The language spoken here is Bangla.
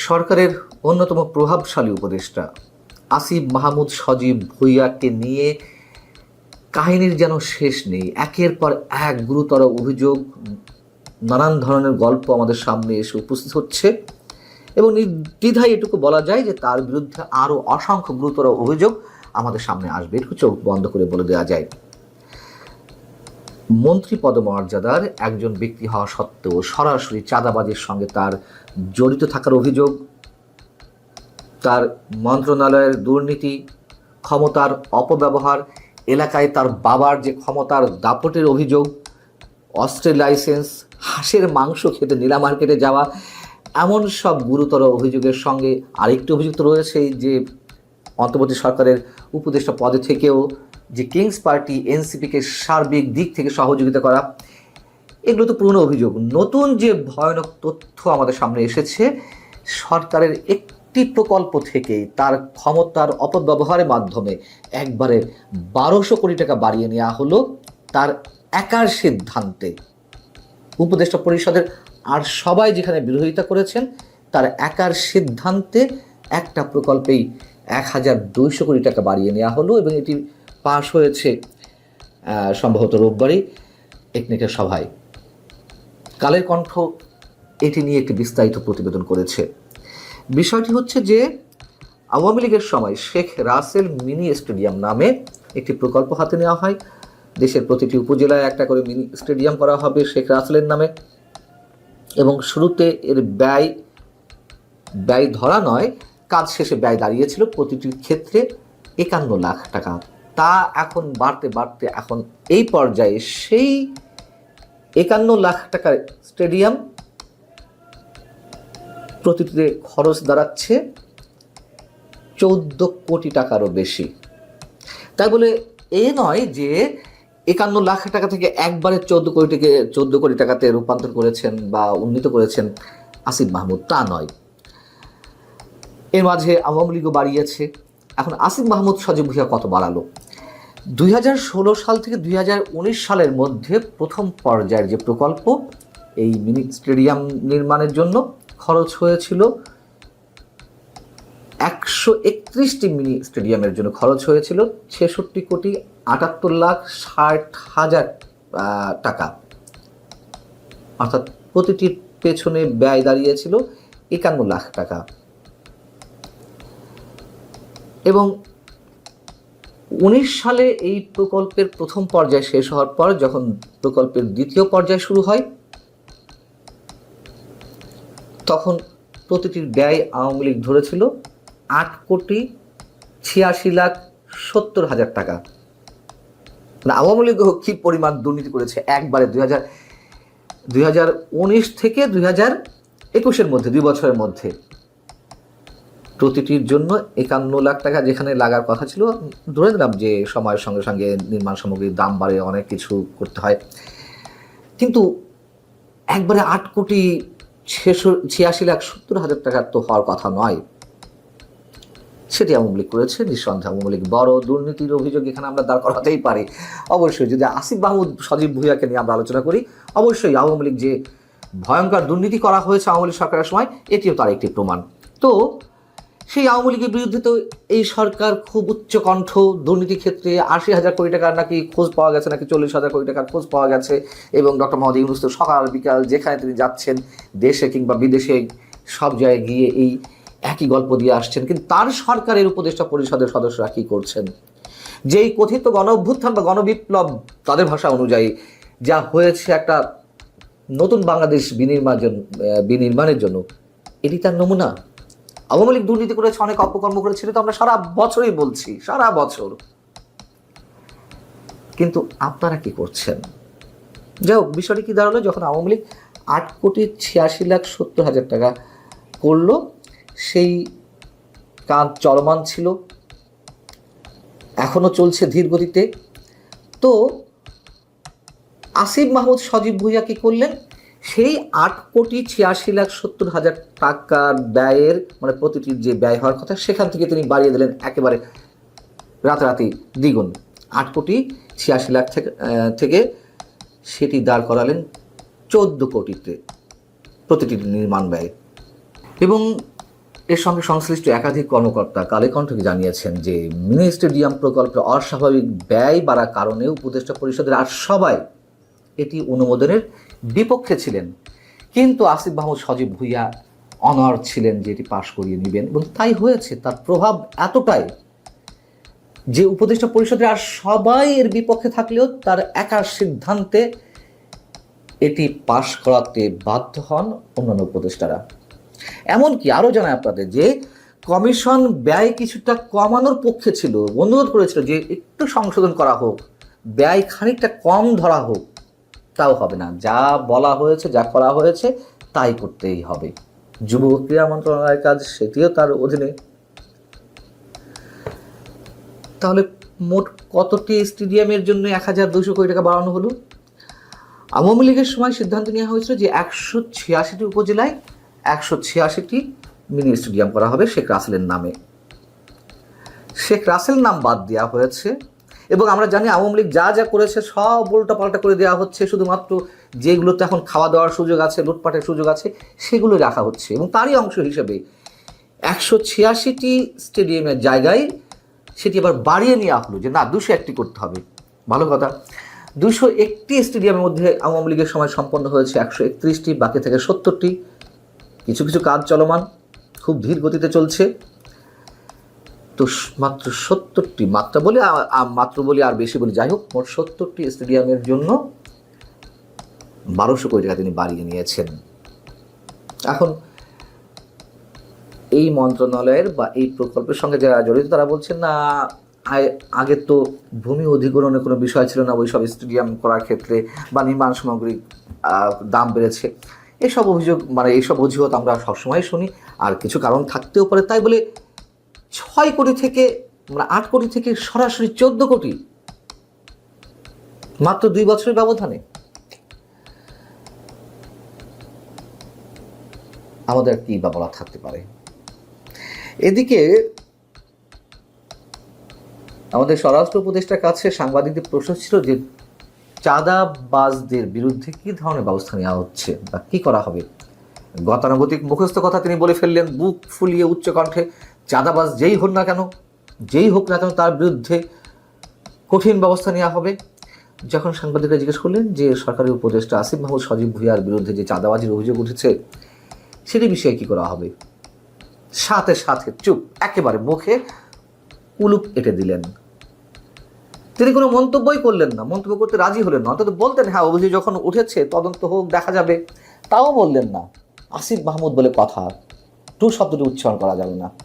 সরকারের অন্যতম প্রভাবশালী উপদেষ্টা আসিফ মাহমুদ সজীব ভুঁইয়াকে নিয়ে কাহিনীর যেন শেষ নেই। একের পর এক গুরুতর অভিযোগ, নানান ধরনের গল্প আমাদের সামনে এসে উপস্থিত হচ্ছে এবং নির্দ্বিধায় এটুকু বলা যায় যে তার বিরুদ্ধে আরও অসংখ্য গুরুতর অভিযোগ আমাদের সামনে আসবে। এটুকু চোখ বন্ধ করে বলে দেওয়া যায়। মন্ত্রী পদমর্যাদার একজন ব্যক্তি হওয়া সত্ত্বেও সরাসরি চাঁদাবাজির সঙ্গে তার জড়িত থাকার অভিযোগ, তার মন্ত্রণালয়ের দুর্নীতি, ক্ষমতার অপব্যবহার, এলাকায় তার বাবার যে ক্ষমতার দাপটের অভিযোগ, অস্ত্রের লাইসেন্স, হাঁসের মাংস খেতে নীলা মার্কেটে যাওয়া, এমন সব গুরুতর অভিযোগের সঙ্গে আরেকটি অভিযোগ তো রয়েছে যে অন্তর্বর্তী সরকারের উপদেষ্টা পদে থেকেও যে কিংস পার্টি এনসিপিকে সার্বিক দিক থেকে সহযোগিতা করা। এগুলো তো পুরনো অভিযোগ। নতুন যে ভয়ানক তথ্য আমাদের সামনে এসেছে, সরকারের একটি প্রকল্প থেকেই তার ক্ষমতার অপব্যবহারের মাধ্যমে একবারে 1200 কোটি টাকা বাড়িয়ে নেওয়া হলো তার একার সিদ্ধান্তে। উপদেষ্টা পরিষদের আর সবাই যেখানে বিরোধিতা করেছেন, তার একার সিদ্ধান্তে একটা প্রকল্পেই 1200 কোটি টাকা বাড়িয়ে নেওয়া হলো এবং এটি পাশ হয়েছে সম্ভবত রোববারই একনেকের সভায়। কালের কণ্ঠ এটি নিয়ে একটি বিস্তারিত প্রতিবেদন করেছে। বিষয়টি হচ্ছে যে আওয়ামী লীগের সময় শেখ রাসেল মিনি স্টেডিয়াম নামে একটি প্রকল্প হাতে নেওয়া হয়। দেশের প্রতিটি উপজেলায় একটা করে মিনি স্টেডিয়াম করা হবে শেখ রাসেলের নামে এবং শুরুতে এর ব্যয় ধরা নয়, কাজ শেষে ব্যয় দাঁড়িয়েছিল প্রতিটির ক্ষেত্রে 51 লাখ টাকা। তা এখন বাড়তে বাড়তে এখন এই পর্যায়ে সেই 51 লাখ টাকার স্টেডিয়াম প্রতিটিতে খরচ দাঁড়াচ্ছে 14 কোটি টাকারও বেশি। তাই বলে এ নয় যে 51 লাখ টাকা থেকে একবারে 14 কোটি টাকাতে রূপান্তর করেছেন বা উন্নীত করেছেন আসিফ মাহমুদ, তা নয়। এর মাঝে আওয়ামী লীগও বাড়িয়েছে। এখন আসিফ মাহমুদ সজীব ভুঁইয়া কত বাড়ালো? 2016 সাল থেকে 2019 সালের মধ্যে প্রথম পর্যায়ের যে প্রকল্প, এই মিনি স্টেডিয়াম নির্মাণের জন্য খরচ হয়েছিল 131টি মিনি স্টেডিয়ামের জন্য খরচ হয়েছিল 66 কোটি 78 লাখ 60 হাজার টাকা। অর্থাৎ প্রতিটির পেছনে ব্যয় দাঁড়িয়েছিল 51 লাখ টাকা। এবং 19 সালে এই প্রকল্পের প্রথম পর্যায় শেষ হওয়ার পর যখন প্রকল্পের দ্বিতীয় পর্যায় শুরু হয়, তখন প্রতিটির ব্যয় আওয়ামী লীগ ধরেছিল 8 কোটি 86 লাখ 70 হাজার টাকা। আওয়ামী লীগ কি পরিমাণ দুর্নীতি করেছে একবারে 2019 থেকে 2021-এর মধ্যে 2 বছরের মধ্যে প্রতিটির জন্য 51 লাখ টাকা যেখানে লাগার কথা ছিল। ধরে নিলাম যে সময়ের সঙ্গে সঙ্গে নির্মাণ সামগ্রীর দাম বাড়ে, অনেক কিছু করতে হয়, কিন্তু একবারে 8 কোটি 86 লাখ 70 হাজার টাকার তো হওয়ার কথা নয়। সেটি আওয়ামী লীগ করেছে। নিঃসন্দেহে আওয়ামী লীগ বড় দুর্নীতির অভিযোগ এখানে আমরা দাঁড় করাতেই পারি। অবশ্যই যদি আসিফ মাহমুদ সজীব ভুঁইয়াকে নিয়ে আমরা আলোচনা করি, অবশ্যই আওয়ামী লীগ যে ভয়ঙ্কর দুর্নীতি করা হয়েছে আওয়ামী লীগ সরকারের সময়, এটিও তার একটি প্রমাণ। তো সেই আওয়ামী লীগের বিরুদ্ধে তো এই সরকার খুব উচ্চকণ্ঠ, দুর্নীতির ক্ষেত্রে 80,000 কোটি টাকার নাকি খোঁজ পাওয়া গেছে, নাকি 40,000 কোটি টাকার খোঁজ পাওয়া গেছে। এবং ডক্টর মোহাম্মদ ইউনূস তো সকাল বিকাল যেখানে তিনি যাচ্ছেন, দেশে কিংবা বিদেশে, সব জায়গায় গিয়ে এই একই গল্প দিয়ে আসছেন। কিন্তু তার সরকারের উপদেষ্টা পরিষদের সদস্যরা কী করছেন? যেই কথিত গণ অভ্যুত্থান বা গণবিপ্লব, তাদের ভাষা অনুযায়ী যা হয়েছে একটা নতুন বাংলাদেশ বিনির্মাণের জন্য, এটি তার নমুনা। আওয়ামী লীগ দুর্নীতি করেছে, অনেক অপকর্ম করেছে, তো আমরা সারা বছরই বলছি, সারা বছর। কিন্তু আপনারা কি করছেন? যাই হোক, বিষয়টি কি দাঁড়ালো, যখন আওয়ামী লীগ 8 কোটি 86 লাখ 70 হাজার টাকা করলো, সেই কাজ চলমান ছিল, এখনো চলছে ধীর গতিতে। তো আসিফ মাহমুদ সজীব ভুঁইয়া কি করলেন? সেই 8 কোটি 86 লাখ 70 হাজার টাকার ব্যয়ের, মানে প্রতিটির যে ব্যয় হওয়ার কথা, সেখান থেকে তিনি বাড়িয়ে দিলেন একেবারে রাতারাতি দ্বিগুণ। 8 কোটি 86 লাখ থেকে সেটি দাঁড় করালেন 14 কোটিতে প্রতিটি নির্মাণ ব্যয়। এবং এর সঙ্গে সংশ্লিষ্ট একাধিক কর্মকর্তা কালে কণ্ঠকে জানিয়েছেন যে মিনি স্টেডিয়াম প্রকল্পের অস্বাভাবিক ব্যয় বাড়ার কারণে উপদেষ্টা পরিষদের আর সবাই এটি অনুমোদনের বিপক্ষে ছিলেন, কিন্তু আসিফ মাহমুদ সজীব ভুঁইয়া অনড় ছিলেন যে এটি পাশ করিয়ে নেবেন, এবং তাই হয়েছে। তার প্রভাব এতটাই যে উপদেষ্টা পরিষদের আর সবাই এর বিপক্ষে থাকলেও তার একার সিদ্ধান্তে এটি পাশ করাতে বাধ্য হন অন্যান্য উপদেষ্টারা। এমনকি আরও জানায় আপনাদের যে কমিশন ব্যয় কিছুটা কমানোর পক্ষে ছিল, অনুরোধ করেছিল যে একটু সংশোধন করা হোক, ব্যয় খানিকটা কম ধরা হোক। তাও হবে না, যা বলা হয়েছে, যা করা হয়েছে তাই করতেই হবে। যুব ক্রীড়া মন্ত্রণালয়ের কাজ, সেটিও তার অধীনে। তাহলে মোট কতটি স্টেডিয়ামের জন্য 1200 কোটি টাকা বাড়ানো হলো? আওয়ামী লীগের সময় সিদ্ধান্ত নেওয়া হয়েছিল যে 186টি উপজেলায় 186টি মিনি স্টেডিয়াম করা হবে শেখ রাসেলের নামে। শেখ রাসেল নাম বাদ দেওয়া হয়েছে, এবং আমরা জানি আওয়ামী লীগ যা যা করেছে সব উল্টাপাল্টা করে দেওয়া হচ্ছে। শুধুমাত্র যেগুলোতে এখন খাওয়া দাওয়ার সুযোগ আছে, লুটপাটের সুযোগ আছে, সেগুলো রাখা হচ্ছে। এবং তারই অংশ হিসেবে 186টি স্টেডিয়ামের জায়গায় সেটি আবার বাড়িয়ে নেওয়া হলো যে না, 201টি করতে হবে। ভালো কথা। 201টি স্টেডিয়ামের মধ্যে আওয়ামী লীগের সময় সম্পন্ন হয়েছে 131টি, বাকি থেকে 70টি। কিছু কিছু কাজ চলমান, খুব ধীর গতিতে চলছে। তো মাত্র 70টি, মাত্র বলি আর বেশি বলি, যাই হোক, মোট 70টি স্টেডিয়ামের জন্য 1200 কোটি টাকা তিনি বাড়িয়ে নিয়েছেন। এখন এই মন্ত্রণালয়ের বা এই প্রকল্পের সঙ্গে যারা জড়িত তারা বলছেন না, আগে তো ভূমি অধিগ্রহণের কোনো বিষয় ছিল না ওই সব স্টেডিয়াম করার ক্ষেত্রে, বা নির্মাণ সামগ্রীর দাম বেড়েছে। এইসব অভিযোগ, এইসব অজুহাত আমরা সবসময় শুনি, আর কিছু কারণ থাকতেও পারে। তাই বলে 6 কোটি থেকে 8 কোটি থেকে সরাসরি 14 কোটি মাত্র 2 বছরের ব্যবধানে। আমাদের কি বা বলা থাকতে পারে? এদিকে আমাদের স্বরাষ্ট্র উপদেষ্টার কাছে সাংবাদিকদের প্রশ্ন ছিল যে চাঁদাবাজদের বিরুদ্ধে কি ধরনের ব্যবস্থা নেওয়া হচ্ছে বা কি করা হবে। গতানুগতিক মুখস্থ কথা তিনি বলে ফেললেন বুক ফুলিয়ে উচ্চ কণ্ঠে, চাঁদাবাজ যেই হোক না কেন তার বিরুদ্ধে কঠিন ব্যবস্থা নেওয়া হবে। যখন সাংবাদিকরা জিজ্ঞেস করলেন যে সরকারি উপদেষ্টা আসিফ মাহমুদ সজীব ভুঁইয়ার বিরুদ্ধে যে চাঁদাবাজির অভিযোগ উঠেছে সেটি বিষয়ে কি করা হবে, সাথে সাথে চুপ, একেবারে মুখে কুলুপ এঁটে দিলেন। তিনি কোনো মন্তব্যই করলেন না, মন্তব্য করতে রাজি হলেন না। অন্তত বলতেন হ্যাঁ, অভিযোগ যখন উঠেছে তদন্ত হোক, দেখা যাবে, তাও বললেন না। আসিফ মাহমুদ বলে কথা, টু শব্দটি উচ্চারণ করা যাবে না।